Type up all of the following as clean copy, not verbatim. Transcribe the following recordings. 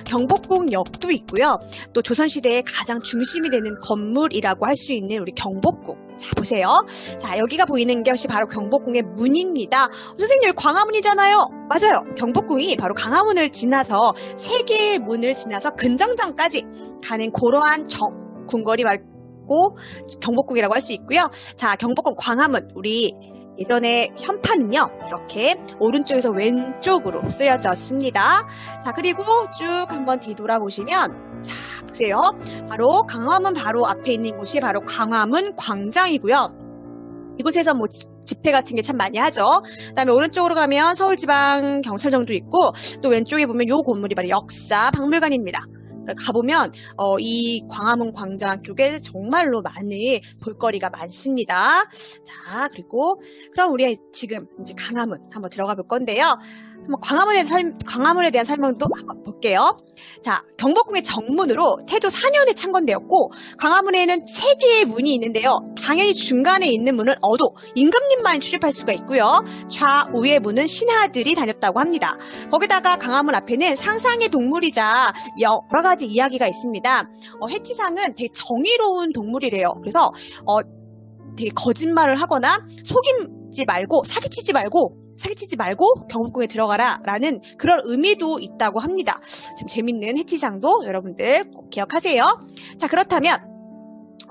경복궁역도 있고요. 또 조선시대의 가장 중심이 되는 건물이라고 할 수 있는 우리 경복궁. 자, 보세요. 자, 여기가 보이는 것이 바로 경복궁의 문입니다. 선생님, 여기 광화문이잖아요. 맞아요. 경복궁이 바로 광화문을 지나서 세 개의 문을 지나서 근정전까지 가는 그러한 궁궐이 말고 경복궁이라고 할 수 있고요. 자, 경복궁 광화문, 우리 예전에 현판은요, 이렇게 오른쪽에서 왼쪽으로 쓰여졌습니다. 자, 그리고 쭉 한번 뒤돌아보시면, 자, 보세요. 바로 광화문 바로 앞에 있는 곳이 바로 광화문 광장이고요. 이곳에서 뭐 집회 같은 게 참 많이 하죠. 그다음에 오른쪽으로 가면 서울지방경찰청도 있고, 또 왼쪽에 보면 요 건물이 바로 역사박물관입니다. 가보면 이 광화문 광장 쪽에 정말로 많은 볼거리가 많습니다. 자, 그리고 그럼 우리가 지금 이제 광화문 한번 들어가 볼 건데요. 한번 광화문에 대한 설명도 한번 볼게요. 자, 경복궁의 정문으로 태조 4년에 창건되었고, 광화문에는 3개의 문이 있는데요. 당연히 중간에 있는 문은 어도, 임금님만 출입할 수가 있고요. 좌우의 문은 신하들이 다녔다고 합니다. 거기다가 광화문 앞에는 상상의 동물이자 여러 가지 이야기가 있습니다. 해치상은 되게 정의로운 동물이래요. 그래서 되게 거짓말을 하거나 속이지 말고 사기치지 말고 경복궁에 들어가라 라는 그런 의미도 있다고 합니다. 좀 재밌는 해치상도 여러분들 꼭 기억하세요. 자, 그렇다면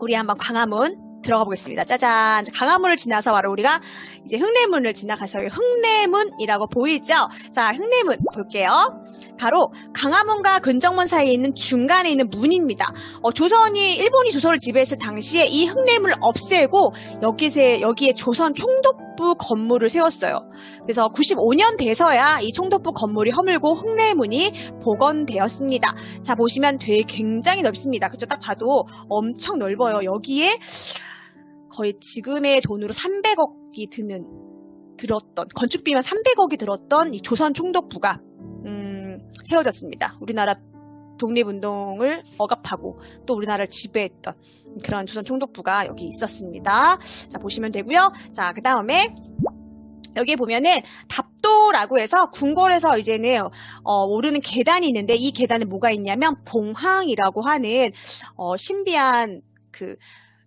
우리 한번 광화문 들어가 보겠습니다. 짜잔. 광화문을 지나서 바로 우리가 이제 흥내문을 지나가서 흥내문이라고 보이죠? 자, 흥내문 볼게요. 바로 광화문과 근정문 사이에 있는 중간에 있는 문입니다. 일본이 조선을 지배했을 당시에 이 흥내문을 없애고 여기에 조선 총독부 건물을 세웠어요. 그래서 95년 돼서야 이 총독부 건물이 허물고 흥내문이 복원되었습니다. 자, 보시면 되게 굉장히 넓습니다. 그죠? 딱 봐도 엄청 넓어요. 여기에 거의 지금의 돈으로 300억이 들었던, 건축비만 300억이 들었던 이 조선 총독부가 세워졌습니다. 우리나라 독립운동을 억압하고 또 우리나라를 지배했던 그런 조선 총독부가 여기 있었습니다. 자, 보시면 되고요. 자, 그 다음에 여기에 보면은 답도라고 해서 궁궐에서 이제는 오르는 계단이 있는데, 이 계단에 뭐가 있냐면 봉황이라고 하는 신비한 그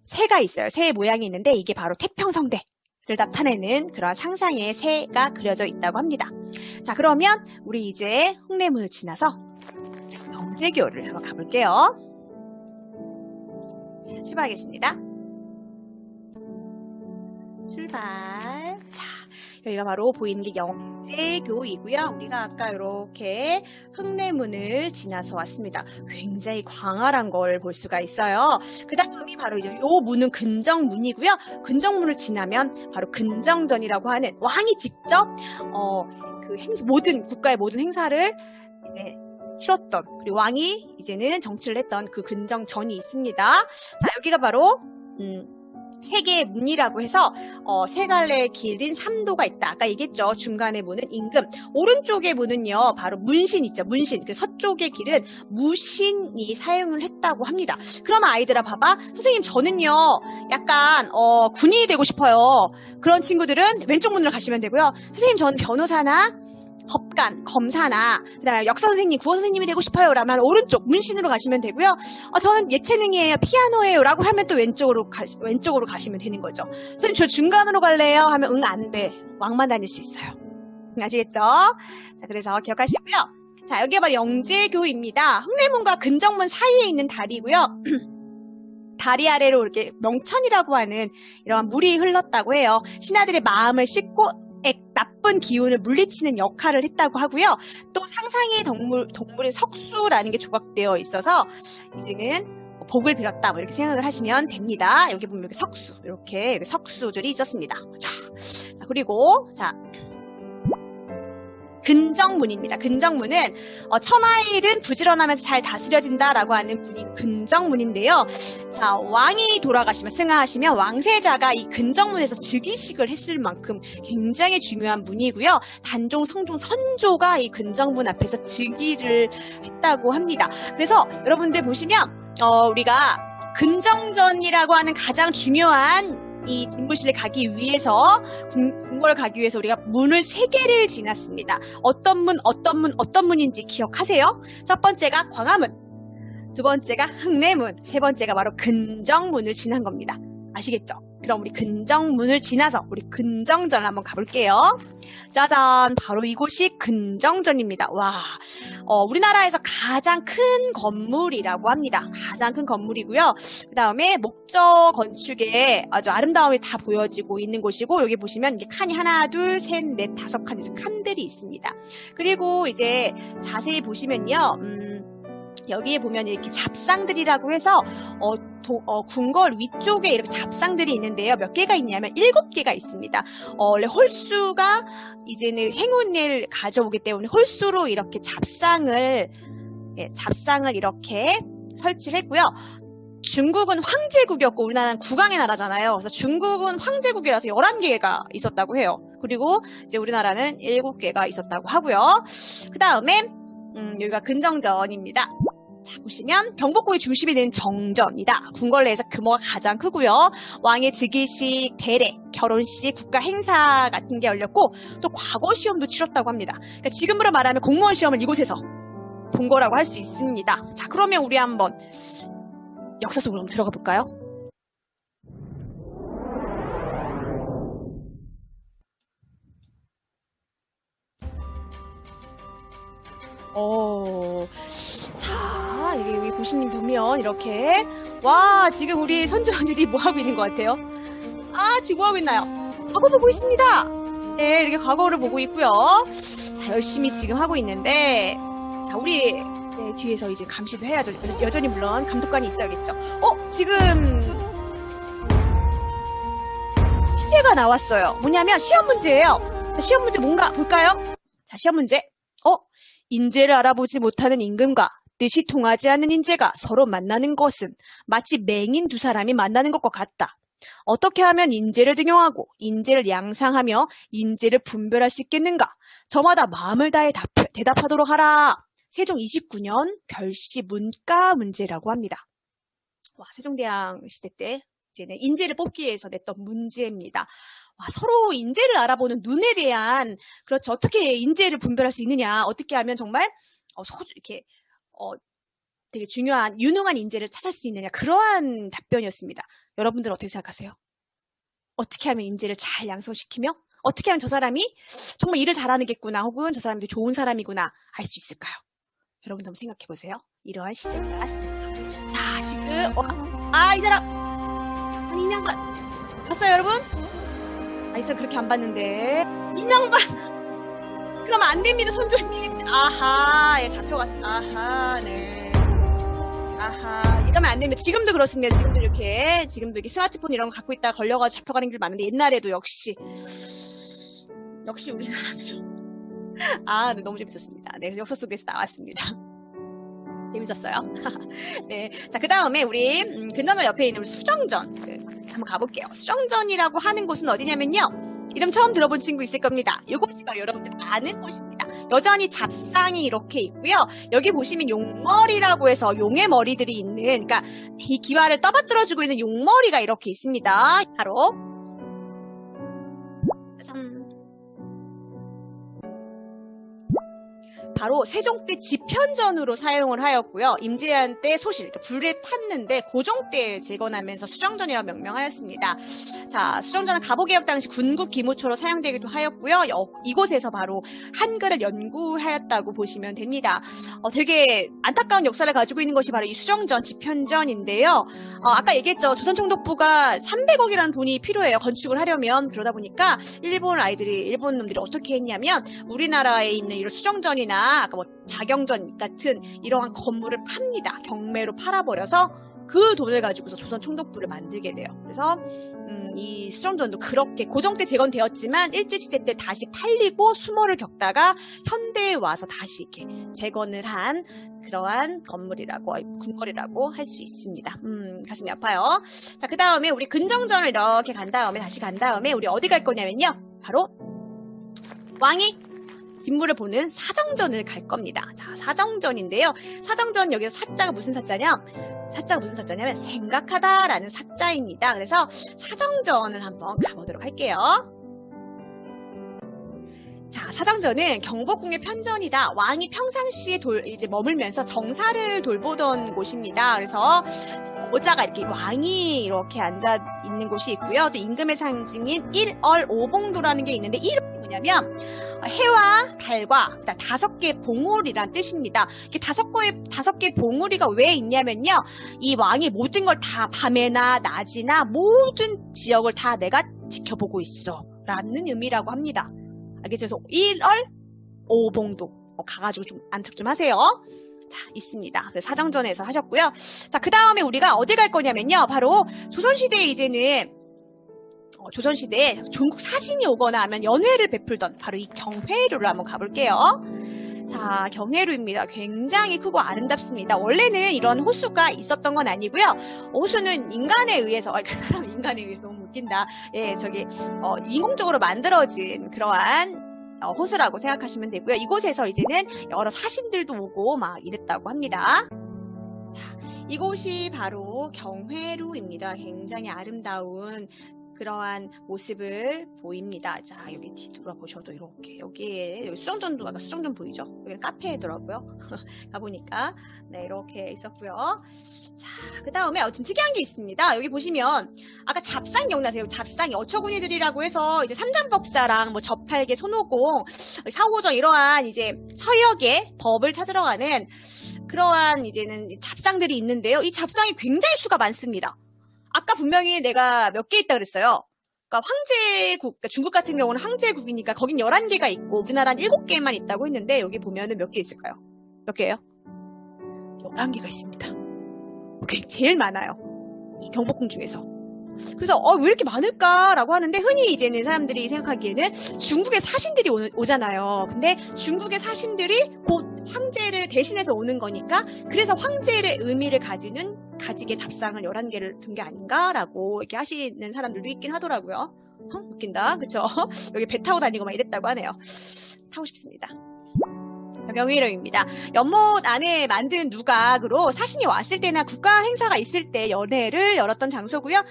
새가 있어요. 새의 모양이 있는데 이게 바로 태평성대 를 나타내는 그런 상상의 새가 그려져 있다고 합니다. 자, 그러면 우리 이제 흥내문을 지나서 영재교를 한번 가볼게요. 자, 출발하겠습니다. 출발. 자, 여기가 바로 보이는 게 영재교이고요. 우리가 아까 이렇게 흥내문을 지나서 왔습니다. 굉장히 광활한 걸 볼 수가 있어요. 그 다음이 바로 이제 요 문은 근정문이고요. 근정문을 지나면 바로 근정전이라고 하는 왕이 직접 모든 국가의 모든 행사를 이제 치렀던, 그리고 왕이 이제는 정치를 했던 그 근정전이 있습니다. 자, 여기가 바로 세 개의 문이라고 해서 세 갈래의 길인 3도가 있다. 아까 얘기했죠. 중간의 문은 임금, 오른쪽의 문은요 바로 문신 있죠. 문신. 그 서쪽의 길은 무신이 사용을 했다고 합니다. 그럼 아이들아 봐봐. 선생님, 저는요 약간 군인이 되고 싶어요. 그런 친구들은 왼쪽 문으로 가시면 되고요. 선생님, 저는 변호사나 법관, 검사나 그다음에 역사 선생님, 국어 선생님이 되고 싶어요 라면 오른쪽 문신으로 가시면 되고요. 저는 예체능이에요, 피아노예요 라고 하면 또 왼쪽으로 가시면 되는 거죠. 선생님, 저 중간으로 갈래요 하면 응, 안 돼. 왕만 다닐 수 있어요. 아시겠죠? 자, 그래서 기억하시고요. 자, 여기가 바로 영재교입니다. 흥내문과 근정문 사이에 있는 다리고요. 다리 아래로 이렇게 명천이라고 하는 이런 물이 흘렀다고 해요. 신하들의 마음을 씻고 나쁜 기운을 물리치는 역할을 했다고 하고요. 또 상상의 동물인 석수라는 게 조각되어 있어서 이제는 복을 빌었다, 뭐 이렇게 생각을 하시면 됩니다. 여기 보면 이렇게 이렇게 석수들이 있었습니다. 자, 그리고 근정문입니다. 근정문은 천하일은 부지런하면서 잘 다스려진다라고 하는 문이 근정문인데요. 자, 왕이 돌아가시면, 승하하시면 왕세자가 이 근정문에서 즉위식을 했을 만큼 굉장히 중요한 문이고요. 단종, 성종, 선조가 이 근정문 앞에서 즉위를 했다고 합니다. 그래서 여러분들 보시면 우리가 근정전이라고 하는 가장 중요한 이 진부실을 가기 위해서 궁궐을 가기 위해서 우리가 문을 3개를 지났습니다. 어떤 문인지 기억하세요? 첫 번째가 광화문, 두 번째가 흑내문, 세 번째가 바로 근정문을 지난 겁니다. 아시겠죠? 그럼 우리 근정문을 지나서 우리 근정전을 한번 가볼게요. 짜잔, 바로 이곳이 근정전입니다. 와, 우리나라에서 가장 큰 건물이라고 합니다. 가장 큰 건물이고요. 그 다음에 목조 건축에 아주 아름다움이 다 보여지고 있는 곳이고, 여기 보시면 이게 칸이 하나, 둘, 셋, 넷, 5칸에서 칸들이 있습니다. 그리고 이제 자세히 보시면요, 여기에 보면 이렇게 잡상들이라고 해서 궁궐 위쪽에 이렇게 잡상들이 있는데요. 몇 개가 있냐면 7개가 있습니다. 원래 홀수가 이제는 행운을 가져오기 때문에 홀수로 이렇게 잡상을 이렇게 설치를 했고요. 중국은 황제국이었고 우리나라는 국왕의 나라잖아요. 그래서 중국은 황제국이라서 11개가 있었다고 해요. 그리고 이제 우리나라는 7개가 있었다고 하고요. 그 다음에 여기가 근정전입니다. 자, 보시면 경복궁의 중심이 되는 정전이다. 궁궐 내에서 규모가 가장 크고요. 왕의 즉위식, 대례, 결혼식, 국가 행사 같은 게 열렸고 또 과거 시험도 치렀다고 합니다. 그러니까 지금으로 말하면 공무원 시험을 이곳에서 본 거라고 할 수 있습니다. 자, 그러면 우리 한번 역사 속으로 한번 들어가 볼까요? 자, 여기 보시님 보면 이렇게 와, 지금 우리 선조들이 뭐 하고 있는 것 같아요? 지금 뭐 하고 있나요? 과거 보고 있습니다. 네, 이렇게 과거를 보고 있고요. 자, 열심히 지금 하고 있는데, 자, 우리 뒤에서 이제 감시도 해야죠. 여전히 물론 감독관이 있어야겠죠. 지금 시제가 나왔어요. 뭐냐면 시험 문제예요. 자, 시험 문제 뭔가 볼까요? 자, 시험 문제. 인재를 알아보지 못하는 임금과 뜻이 통하지 않는 인재가 서로 만나는 것은 마치 맹인 두 사람이 만나는 것과 같다. 어떻게 하면 인재를 등용하고 인재를 양상하며 인재를 분별할 수 있겠는가? 저마다 마음을 다해 대답하도록 하라. 세종 29년 별시 문과 문제라고 합니다. 와, 세종대왕 시대 때 이제는 인재를 뽑기 위해서 냈던 문제입니다. 와, 서로 인재를 알아보는 눈에 대한, 그렇죠. 어떻게 인재를 분별할 수 있느냐, 어떻게 하면 정말 이렇게 되게 중요한 유능한 인재를 찾을 수 있느냐, 그러한 답변이었습니다. 여러분들 어떻게 생각하세요? 어떻게 하면 인재를 잘 양성시키며 어떻게 하면 저 사람이 정말 일을 잘하겠구나, 혹은 저 사람이 좋은 사람이구나 알 수 있을까요? 여러분들 한번 생각해 보세요. 이러한 시제가 나왔습니다. 자, 지금 이 사람 아니, 이 양반 봤어요, 여러분? 이 사람 그렇게 안 봤는데 이 양반 그러면 안 됩니다, 선조님. 아하, 예, 잡혀갔어. 아하, 네. 아하, 이러면 안 됩니다. 지금도 그렇습니다. 지금도 이렇게 스마트폰 이런 거 갖고 있다가 걸려가지고 잡혀가는 길 많은데, 옛날에도 역시 우리나라네요. 네, 너무 재밌었습니다. 네, 역사 속에서 나왔습니다. 재밌었어요. 네, 자, 그 다음에 우리 근정전 옆에 있는 우리 수정전 한번 가볼게요. 수정전이라고 하는 곳은 어디냐면요, 이름 처음 들어본 친구 있을 겁니다. 이곳이 바로 여러분들 아는 곳입니다. 여전히 잡상이 이렇게 있고요. 여기 보시면 용머리라고 해서 용의 머리들이 있는, 그러니까 이 기와를 떠받들어주고 있는 용머리가 이렇게 있습니다. 바로 짜잔. 바로 세종 때 집현전으로 사용을 하였고요. 임재한 때 소실, 그러니까 불에 탔는데 고종 때 재건하면서 수정전이라고 명명하였습니다. 자, 수정전은 갑오개혁 당시 군국 기무초로 사용되기도 하였고요. 이곳에서 바로 한글을 연구하였다고 보시면 됩니다. 되게 안타까운 역사를 가지고 있는 것이 바로 이 수정전, 집현전인데요. 아까 얘기했죠. 조선총독부가 300억이라는 돈이 필요해요, 건축을 하려면. 그러다 보니까 일본 놈들이 어떻게 했냐면 우리나라에 있는 이런 수정전이나 아까 뭐 자경전 같은 이러한 건물을 팝니다. 경매로 팔아버려서 그 돈을 가지고서 조선 총독부를 만들게 돼요. 그래서 이 수정전도 그렇게 고종 때 재건되었지만 일제시대 때 다시 팔리고 수모를 겪다가 현대에 와서 다시 이렇게 재건을 한 그러한 궁궐이라고 할 수 있습니다. 가슴이 아파요. 자, 그 다음에 우리 근정전을 이렇게 다시 간 다음에 우리 어디 갈 거냐면요, 바로 왕이 진무를 보는 사정전을 갈 겁니다. 자, 사정전인데요. 사정전, 여기서 사자가 무슨 사자냐? 사자가 무슨 사자냐면 생각하다라는 사자입니다. 그래서 사정전을 한번 가보도록 할게요. 자, 사정전은 경복궁의 편전이다. 왕이 평상시에 이제 머물면서 정사를 돌보던 곳입니다. 그래서 모자가 이렇게 왕이 이렇게 앉아 있는 곳이 있고요. 또 임금의 상징인 일얼오봉도라는 게 있는데 이름이 뭐냐면 해와 달과 그다음 5개의 봉우리란 뜻입니다. 이게 5개의 봉우리가 왜 있냐면요. 이 왕이 모든 걸 다 밤에나 낮이나 모든 지역을 다 내가 지켜보고 있어 라는 의미라고 합니다. 알겠죠? 그래서 일얼오봉도 가가지고 좀 안착 좀 하세요. 자, 있습니다. 그래서 사정전에서 하셨고요. 자, 그 다음에 우리가 어디 갈 거냐면요. 바로 조선시대에 이제는 조선시대에 중국 사신이 오거나 하면 연회를 베풀던 바로 이 경회루를 한번 가볼게요. 자, 경회루입니다. 굉장히 크고 아름답습니다. 원래는 이런 호수가 있었던 건 아니고요. 호수는 인간에 의해서, 그 사람 인간에 의해서 너무 웃긴다. 예, 인공적으로 만들어진 그러한 호수라고 생각하시면 되고요. 이곳에서 이제는 여러 사신들도 오고 막 이랬다고 합니다. 자, 이곳이 바로 경회루입니다. 굉장히 아름다운 그러한 모습을 보입니다. 자, 여기 뒤돌아보셔도 이렇게 여기 수정전도 아까 수정전 보이죠? 여기는 카페더라고요. 가보니까 네, 이렇게 있었고요. 자, 그 다음에 좀 특이한 게 있습니다. 여기 보시면 아까 잡상 기억나세요? 잡상이 어처구니들이라고 해서 이제 삼장법사랑 뭐 저팔계, 손오공, 사오정 이러한 이제 서역의 법을 찾으러 가는 그러한 이제는 잡상들이 있는데요. 이 잡상이 굉장히 수가 많습니다. 아까 분명히 내가 몇 개 있다 그랬어요. 그러니까 황제국, 그러니까 중국 같은 경우는 황제국이니까 거긴 11개가 있고 우리나라는 7개만 있다고 했는데 여기 보면은 몇 개 있을까요? 몇 개예요? 11개가 있습니다. 그게 제일 많아요. 이 경복궁 중에서. 그래서 왜 이렇게 많을까라고 하는데 흔히 이제는 사람들이 생각하기에는 중국의 사신들이 오잖아요. 근데 중국의 사신들이 곧 황제를 대신해서 오는 거니까 그래서 황제의 의미를 가지게 잡상을 11개를 둔 게 아닌가라고 이렇게 하시는 사람들도 있긴 하더라고요. 웃긴다. 그쵸? 여기 배 타고 다니고 막 이랬다고 하네요. 타고 싶습니다. 경회루입니다. 연못 안에 만든 누각으로 사신이 왔을 때나 국가 행사가 있을 때 연회를 열었던 장소고요.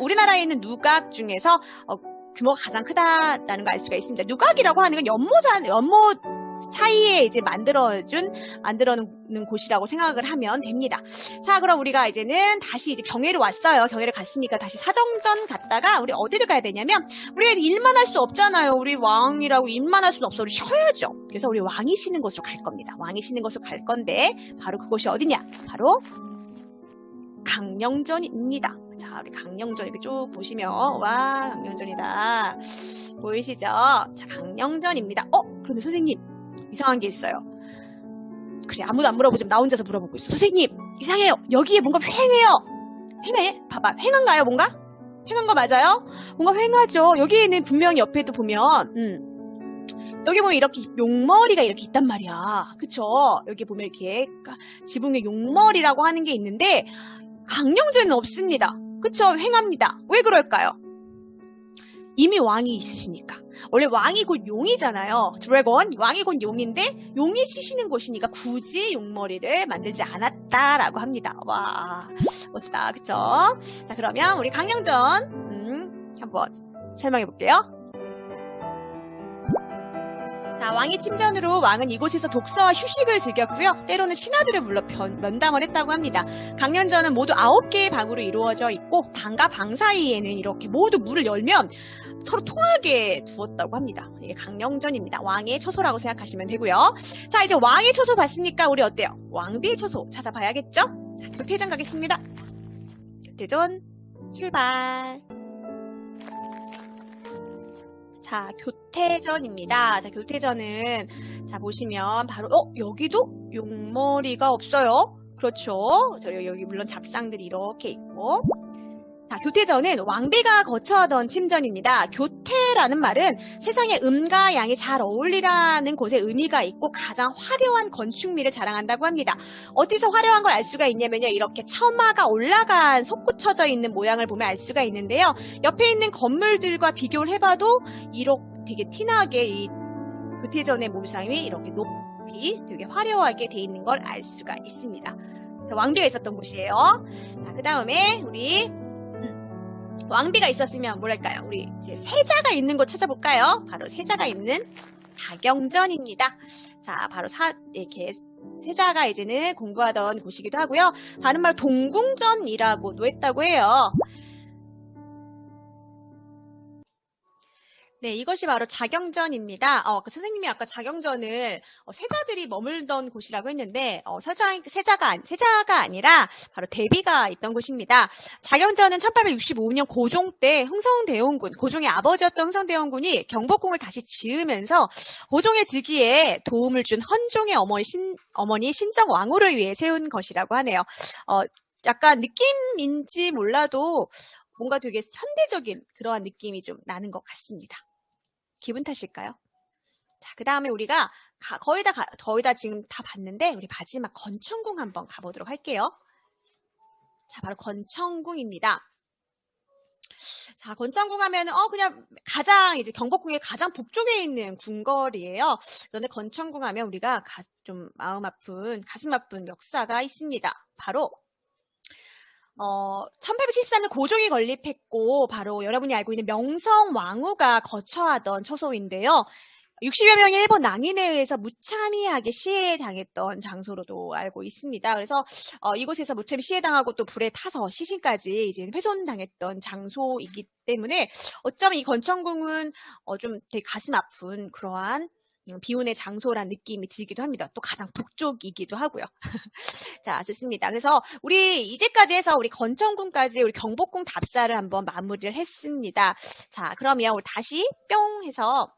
우리나라에 있는 누각 중에서 규모가 가장 크다라는 걸 알 수가 있습니다. 누각이라고 하는 건 연못 사이에 이제 만들어놓는 곳이라고 생각을 하면 됩니다. 자, 그럼 우리가 이제는 다시 이제 경회로 왔어요. 경회를 갔으니까 다시 사정전 갔다가 우리 어디를 가야 되냐면 우리가 이제 일만 할 수 없잖아요. 우리 왕이라고 일만 할 수는 없어. 우리 쉬어야죠. 그래서 우리 왕이 쉬는 곳으로 갈 겁니다. 왕이 쉬는 곳으로 갈 건데 바로 그곳이 어디냐? 바로 강령전입니다. 자, 우리 강령전 이렇게 쭉 보시면 와, 강령전이다. 보이시죠? 자, 강령전입니다. 그런데 선생님 이상한 게 있어요. 그래, 아무도 안 물어보지만 나 혼자서 물어보고 있어. 선생님 이상해요. 여기에 뭔가 휑해요. 휑해? 봐봐, 휑한가요? 뭔가? 휑한 거 맞아요? 뭔가 휑하죠. 여기에는 분명히 옆에도 보면 여기 보면 이렇게 용머리가 이렇게 있단 말이야. 그쵸? 여기 보면 이렇게 지붕에 용머리라고 하는 게 있는데 강령전은 없습니다. 그쵸? 휑합니다. 왜 그럴까요? 이미 왕이 있으시니까. 원래 왕이 곧 용이잖아요. 드래곤, 왕이 곧 용인데 용이 쉬시는 곳이니까 굳이 용머리를 만들지 않았다라고 합니다. 와, 멋지다. 그쵸? 자, 그러면 우리 강령전 한번 설명해 볼게요. 자, 왕의 침전으로 왕은 이곳에서 독서와 휴식을 즐겼고요. 때로는 신하들을 불러 면담을 했다고 합니다. 강령전은 모두 9개의 방으로 이루어져 있고 방과 방 사이에는 이렇게 모두 문을 열면 서로 통하게 두었다고 합니다. 이게 강령전입니다. 왕의 처소라고 생각하시면 되고요. 자, 이제 왕의 처소 봤으니까 우리 어때요? 왕비의 처소 찾아봐야겠죠? 자, 교태전 가겠습니다. 교태전 출발. 자, 교태전입니다. 자, 교태전은 자 보시면 바로 여기도 용머리가 없어요. 그렇죠. 여기 물론 잡상들이 이렇게 있고. 자, 교태전은 왕비가 거처하던 침전입니다. 교태라는 말은 세상의 음과 양이 잘 어울리라는 곳에 의미가 있고 가장 화려한 건축미를 자랑한다고 합니다. 어디서 화려한 걸 알 수가 있냐면요. 이렇게 처마가 올라간 솟구쳐져 있는 모양을 보면 알 수가 있는데요. 옆에 있는 건물들과 비교를 해봐도 이렇게 되게 티나게 이 교태전의 모상이 이렇게 높이 되게 화려하게 돼 있는 걸 알 수가 있습니다. 왕비가 있었던 곳이에요. 자, 그 다음에 우리 왕비가 있었으면 뭐랄까요? 우리 이제 세자가 있는 곳 찾아볼까요? 바로 세자가 있는 자경전입니다. 자, 바로 이렇게 세자가 이제는 공부하던 곳이기도 하고요. 다른 말 동궁전이라고도 했다고 해요. 네, 이것이 바로 자경전입니다. 선생님이 아까 자경전을 세자들이 머물던 곳이라고 했는데 세자가 아니라 바로 대비가 있던 곳입니다. 자경전은 1865년 고종 때 흥성대원군, 고종의 아버지였던 흥성대원군이 경복궁을 다시 지으면서 고종의 즉위에 도움을 준 헌종의 어머니 신정왕후를 위해 세운 것이라고 하네요. 약간 느낌인지 몰라도 뭔가 되게 현대적인 그러한 느낌이 좀 나는 것 같습니다. 기분 탓일까요? 자, 그 다음에 우리가 거의 다 지금 다 봤는데 우리 마지막 건천궁 한번 가보도록 할게요. 자, 바로 건천궁입니다. 자, 건천궁 하면은 그냥 이제 경복궁의 가장 북쪽에 있는 궁궐이에요. 그런데 건천궁 하면 우리가 좀 가슴 아픈 역사가 있습니다. 바로 1874년 고종이 건립했고 바로 여러분이 알고 있는 명성왕후가 거처하던 처소인데요. 60여 명의 일본 낭인에 의해서 무참하게 시해당했던 장소로도 알고 있습니다. 그래서 이곳에서 무참히 시해당하고 또 불에 타서 시신까지 이제 훼손당했던 장소이기 때문에 어쩌면 이 건천궁은 좀 되게 가슴 아픈 그러한 비운의 장소란 느낌이 들기도 합니다. 또 가장 북쪽이기도 하고요. 자, 좋습니다. 그래서 우리 이제까지 해서 우리 건천궁까지 우리 경복궁 답사를 한번 마무리를 했습니다. 자, 그러면 우리 다시 뿅 해서